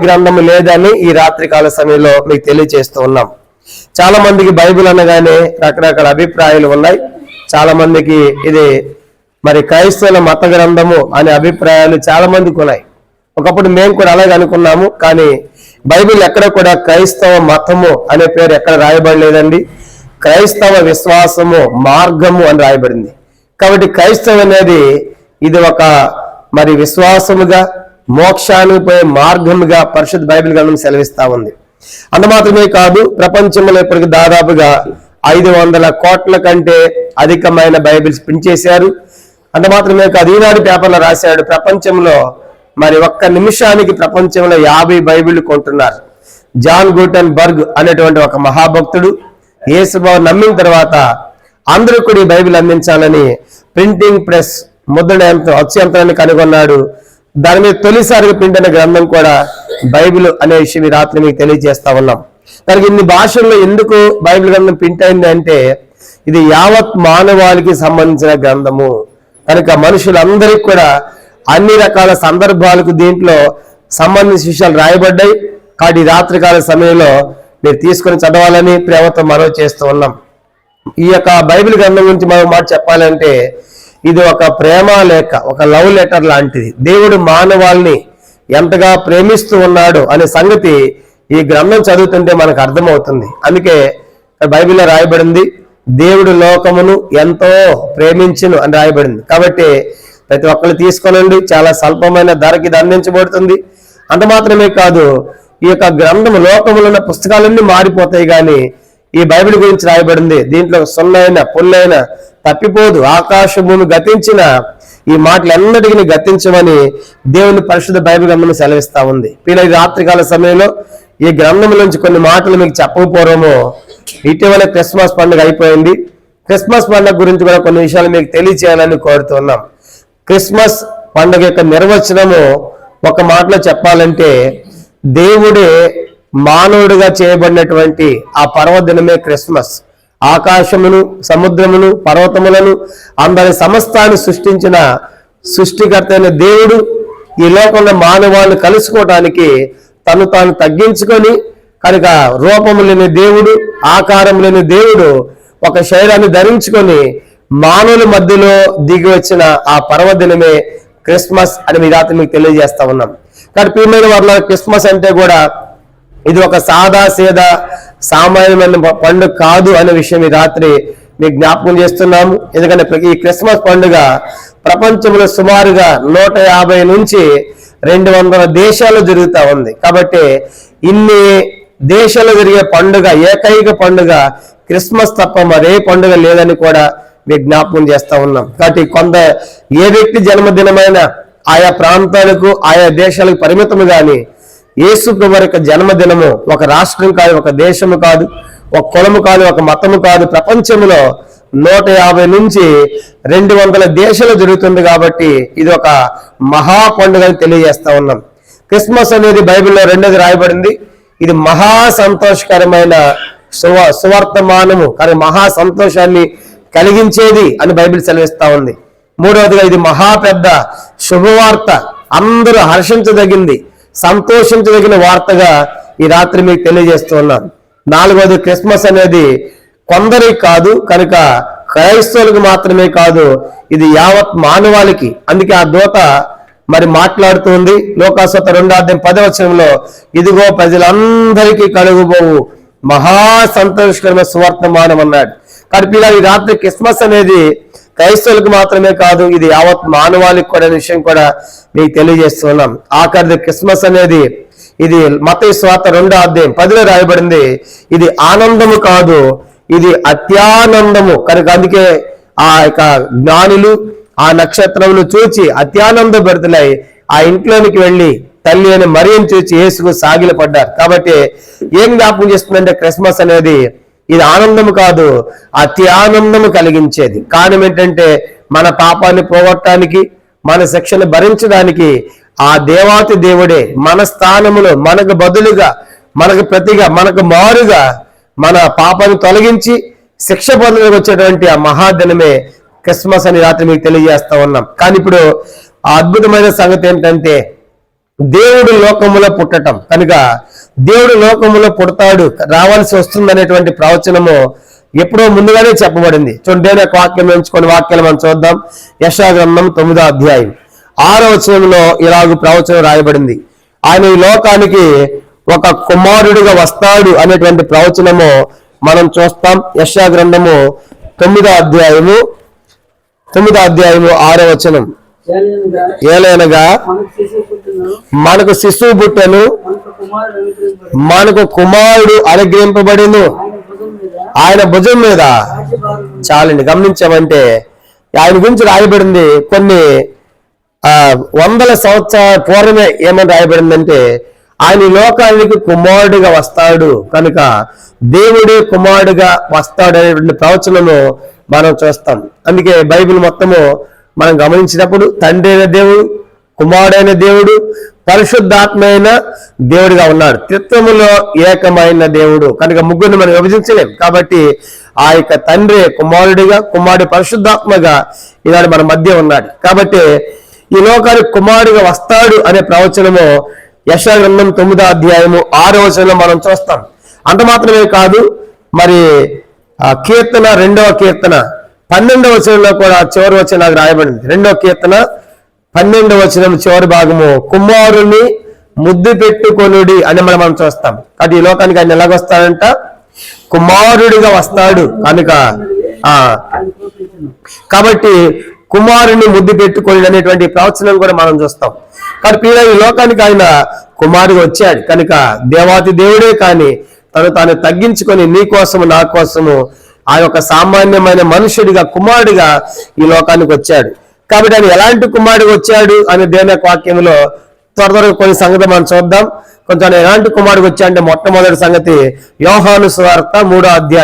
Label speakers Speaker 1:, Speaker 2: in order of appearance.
Speaker 1: గ్రంథము లేదని ఈ రాత్రికాల సమయంలో మీకు తెలియజేస్తూ ఉన్నాం. చాలా మందికి బైబిల్ అనగానే రకరకాల అభిప్రాయాలు ఉన్నాయి. చాలా మందికి ఇది మరి క్రైస్తవుల మత గ్రంథము అనే అభిప్రాయాలు చాలా మందికి ఉన్నాయి. ఒకప్పుడు మేము కూడా అలాగే అనుకున్నాము. కానీ బైబిల్ ఎక్కడ కూడా క్రైస్తవ మతము అనే పేరు ఎక్కడ రాయబడలేదండి. క్రైస్తవ విశ్వాసము మార్గము అని రాయబడింది. కాబట్టి క్రైస్తవం అనేది ఇది ఒక మరి విశ్వాసముగా మోక్షానికి పోయే మార్గముగా పరిశుద్ధ బైబిల్ గ్రంథం సెలవిస్తా ఉంది. అంత మాత్రమే కాదు, ప్రపంచంలో ఇప్పటికి దాదాపుగా 500 కోట్ల కంటే అధికమైన బైబిల్స్ ప్రింట్ చేశారు. అంత మాత్రమే కాదు, ఈనాడు పేపర్లో రాశాడు, ప్రపంచంలో మరి ఒక్క నిమిషానికి ప్రపంచంలో 50 బైబిళ్లు కొంటున్నారు. జాన్ గూటెన్ బర్గ్ అనేటువంటి ఒక మహాభక్తుడు యేసుబాబు నమ్మిన తర్వాత అందరూ కూడా ఈ బైబిల్ అందించాలని ప్రింటింగ్ ప్రెస్ ముద్రణ అత్యంతాన్ని కనుగొన్నాడు. దాని మీద తొలిసారిగా ప్రింట్ అయిన గ్రంథం కూడా బైబిల్ అనే విషయం ఈ రాత్రి మీకు తెలియజేస్తా ఉన్నాం. దానికి ఇన్ని భాషల్లో ఎందుకు బైబిల్ గ్రంథం ప్రింట్ అయింది అంటే, ఇది యావత్ మానవాళికి సంబంధించిన గ్రంథము కనుక మనుషులందరికీ కూడా అన్ని రకాల సందర్భాలకు దీంట్లో సంబంధించిన విషయాలు రాయబడ్డాయి. కాబట్టి రాత్రికాల సమయంలో మీరు తీసుకొని చదవాలని ప్రేమతో మనవి చేస్తూ ఉన్నాం. ఈ యొక్క బైబిల్ గ్రంథం గురించి మనం మాట చెప్పాలంటే, ఇది ఒక ప్రేమ లేఖ, ఒక లవ్ లెటర్ లాంటిది. దేవుడు మానవాళిని ఎంతగా ప్రేమిస్తూ ఉన్నాడు అనే సంగతి ఈ గ్రంథం చదువుతుంటే మనకు అర్థమవుతుంది. అందుకే బైబిల్లో రాయబడింది, దేవుడు లోకమును ఎంతో ప్రేమించును అని రాయబడింది. కాబట్టి ప్రతి ఒక్కరు తీసుకోనండి, చాలా స్వల్పమైన ధరకి ఇది అందించబడుతుంది. అంత మాత్రమే కాదు, ఈ యొక్క గ్రంథం లోకములో ఉన్న పుస్తకాలన్నీ మారిపోతాయి, కానీ ఈ బైబిల్ గురించి రాయబడింది. దీంట్లో సున్నైన పుల్లైన తప్పిపోదు, ఆకాశ భూమి గతించిన ఈ మాటలన్నిటికీ గతించమని దేవుని పరిశుద్ధ బైబిల్ గ్రంథం సెలవిస్తా ఉంది. పిల్లలు రాత్రికాల సమయంలో ఈ గ్రంథం నుంచి కొన్ని మాటలు మీకు చెప్పకపోవడము, ఇటీవల క్రిస్మస్ పండుగ అయిపోయింది. క్రిస్మస్ పండుగ గురించి కూడా కొన్ని విషయాలు మీకు తెలియచేయాలని కోరుతున్నాం. క్రిస్మస్ పండుగ యొక్క నిర్వచనము ఒక మాటలో చెప్పాలంటే, దేవుడే మానవుడిగా చేయబడినటువంటి ఆ పర్వదినమే క్రిస్మస్. ఆకాశమును, సముద్రమును, పర్వతములను, అందరి సమస్తాన్ని సృష్టించిన సృష్టికర్త అయిన దేవుడు ఈ లోకంలో మానవాళ్ళని కలుసుకోవటానికి తను తాను తగ్గించుకొని, కనుక రూపము లేని దేవుడు, ఆకారం లేని దేవుడు ఒక శరీరాన్ని ధరించుకొని మానవుల మధ్యలో దిగి వచ్చిన ఆ పర్వదినమే క్రిస్మస్ అని మీ రాత్రి మీకు తెలియజేస్తా ఉన్నాం. కానీ ప్రియమైన వాళ్ళ క్రిస్మస్ అంటే కూడా ఇది ఒక సాదా సీదా సామాన్యమైన పండుగ కాదు అనే విషయం ఈ రాత్రి మీకు జ్ఞాపకం చేస్తున్నాము. ఎందుకంటే ఈ క్రిస్మస్ పండుగ ప్రపంచంలో సుమారుగా 150 నుంచి 200 దేశాల్లో జరుగుతూ ఉంది. కాబట్టి ఇన్ని దేశాల్లో జరిగే పండుగ, ఏకైక పండుగ క్రిస్మస్ తప్ప మరే పండుగ లేదని కూడా మీకు జ్ఞాపకం చేస్తా ఉన్నాం. కాబట్టి ఏ వ్యక్తి జన్మదినమైన ఆయా ప్రాంతాలకు, ఆయా దేశాలకు పరిమితము కానీ యేసు ప్రభువు యొక్క జన్మదినము ఒక రాష్ట్రం కాదు, ఒక దేశము కాదు, ఒక కులము కాదు, ఒక మతము కాదు, ప్రపంచంలో 150 నుంచి 200 దేశాలు జరుగుతుంది. కాబట్టి ఇది ఒక మహా పండుగ అని తెలియజేస్తా ఉన్నాం. క్రిస్మస్ అనేది బైబిల్లో రెండోది రాయబడింది. ఇది మహా సంతోషకరమైన సువర్తమానము, కానీ మహా సంతోషాన్ని కలిగించేది అని బైబిల్ సెలవిస్తా ఉంది. మూడవదిగా ఇది మహా పెద్ద శుభవార్త, అందరూ హర్షించదగింది, సంతోషించదగిన వార్తగా ఈ రాత్రి మీకు తెలియజేస్తూ ఉన్నాను. నాలుగవది, క్రిస్మస్ అనేది కొందరికి కాదు, కనుక క్రైస్తవులకు మాత్రమే కాదు, ఇది యావత్ మానవాళికి. అందుకే ఆ దూత మరి మాట్లాడుతుంది లోకాసువార్త 2:10 ఇదిగో ప్రజలందరికీ కలుగుబోవు మహా సంతోషకరమైన సువర్తమానం అన్నాడు. కాబట్టి ఈ రాత్రి క్రిస్మస్ అనేది క్రైస్తవులకు మాత్రమే కాదు, ఇది యావత్ మానవాళికి కూడా విషయం కూడా మీకు తెలియజేస్తున్నాం. ఆఖరి క్రిస్మస్ అనేది ఇది మత్తయి సువార్త 2:10 రాయబడింది, ఇది ఆనందము కాదు, ఇది అత్యానందము. కనుక అందుకే ఆ యొక్క జ్ఞానులు ఆ నక్షత్రములు చూచి అత్యానంద భరితులై ఆ ఇంట్లోనికి వెళ్ళి తల్లి అని మరియను చూచి యేసుకు సాగిల పడ్డారు. కాబట్టి ఏం జ్ఞాపకం చేస్తుందంటే క్రిస్మస్ అనేది ఇది ఆనందము కాదు, అతి ఆనందము కలిగించేది. కారణం ఏంటంటే మన పాపాన్ని పోగొట్టడానికి, మన శిక్షను భరించడానికి ఆ దేవాతి దేవుడే మన స్థానములో మనకు బదులుగా, మనకు ప్రతిగా, మనకు మారుగా మన పాపాన్ని తొలగించి శిక్ష పొందడానికి వచ్చేటువంటి ఆ మహాదినమే క్రిస్మస్ అని రాత్రి మీకు తెలియజేస్తా ఉన్నాం. కానీ ఇప్పుడు ఆ అద్భుతమైన సంగతి ఏంటంటే దేవుడు లోకములో పుట్టటం. కనుక దేవుడు లోకములో పుడతాడు, రావాల్సి వస్తుంది అనేటువంటి ప్రవచనము ఎప్పుడో ముందుగానే చెప్పబడింది. చూడండి, దేవుని యొక్క వాక్యం ఎంచుకొని వాక్యాలు మనం చూద్దాం. యెషయా గ్రంథం 9వ అధ్యాయం 6వ వచనంలో ఇలాగ ప్రవచనం రాయబడింది. ఆయన ఈ లోకానికి ఒక కుమారుడిగా వస్తాడు అనేటువంటి ప్రవచనము మనం చూస్తాం. యెషయా గ్రంథము 9వ అధ్యాయము 6వ వచనం. ఏలైనగా మనకు శిశువు పుట్టెను, మనకు కుమారుడు అనుగ్రహింపబడిను, ఆయన భుజం మీద. చాలండి, గమనించామంటే ఆయన గురించి రాయబడింది కొన్ని వందల సంవత్సరాల పూర్వమే. ఏమని రాయబడిందంటే ఆయన లోకానికి కుమారుడిగా వస్తాడు, కనుక దేవుడే కుమారుడిగా వస్తాడు అనేటువంటి ప్రవచనము మనం చూస్తాం. అందుకే బైబిల్ మొత్తము మనం గమనించినప్పుడు తండ్రి అయిన దేవుడు, కుమారుడైన దేవుడు, పరిశుద్ధాత్మ అయిన దేవుడిగా ఉన్నాడు. త్రిత్వములో ఏకమైన దేవుడు కనుక ముగ్గురిని మనం విభజించలేం. కాబట్టి ఆ యొక్క తండ్రి కుమారుడిగా, కుమారుడి పరిశుద్ధాత్మగా ఈనాడు మన మధ్య ఉన్నాడు. కాబట్టి ఈ లోకానికి కుమారుడిగా వస్తాడు అనే ప్రవచనము యెషయా గ్రంథం 9వ అధ్యాయము 6వ వచనంలో మనం చూస్తాం. అంత మాత్రమే కాదు, మరి కీర్తన 2వ కీర్తన 12వ వచనంలో కూడా చివరి వచనం నాకు రాయబడింది. 2వ కీర్తన 12వ వచనం చివరి భాగము, కుమారుని ముద్దు పెట్టుకొనుడి అని మనం చూస్తాం. కాబట్టి ఈ లోకానికి ఆయన ఎలాగొస్తాడంట? కుమారుడిగా వస్తాడు కనుక. కాబట్టి కుమారుని ముద్దు పెట్టుకొని అనేటువంటి ప్రవచనం కూడా మనం చూస్తాం. కాబట్టి ఈ లోకానికి ఆయన కుమారుడిగా వచ్చాడు కనుక దేవాతి దేవుడే కానీ తాను తగ్గించుకొని నీ కోసము నా కోసము ఆ యొక్క సామాన్యమైన మనుషుడిగా, కుమారుడిగా ఈ లోకానికి వచ్చాడు. కాబట్టి ఆయన ఎలాంటి కుమారుడిగా వచ్చాడు అనే దేవుని యొక్క వాక్యంలో త్వరగా కొన్ని సంగతి మనం చూద్దాం. కొంచెం ఎలాంటి కుమారుడిగా వచ్చాడంటే మొట్టమొదటి సంగతి యోహాను సువార్త 3వ అధ్యాయం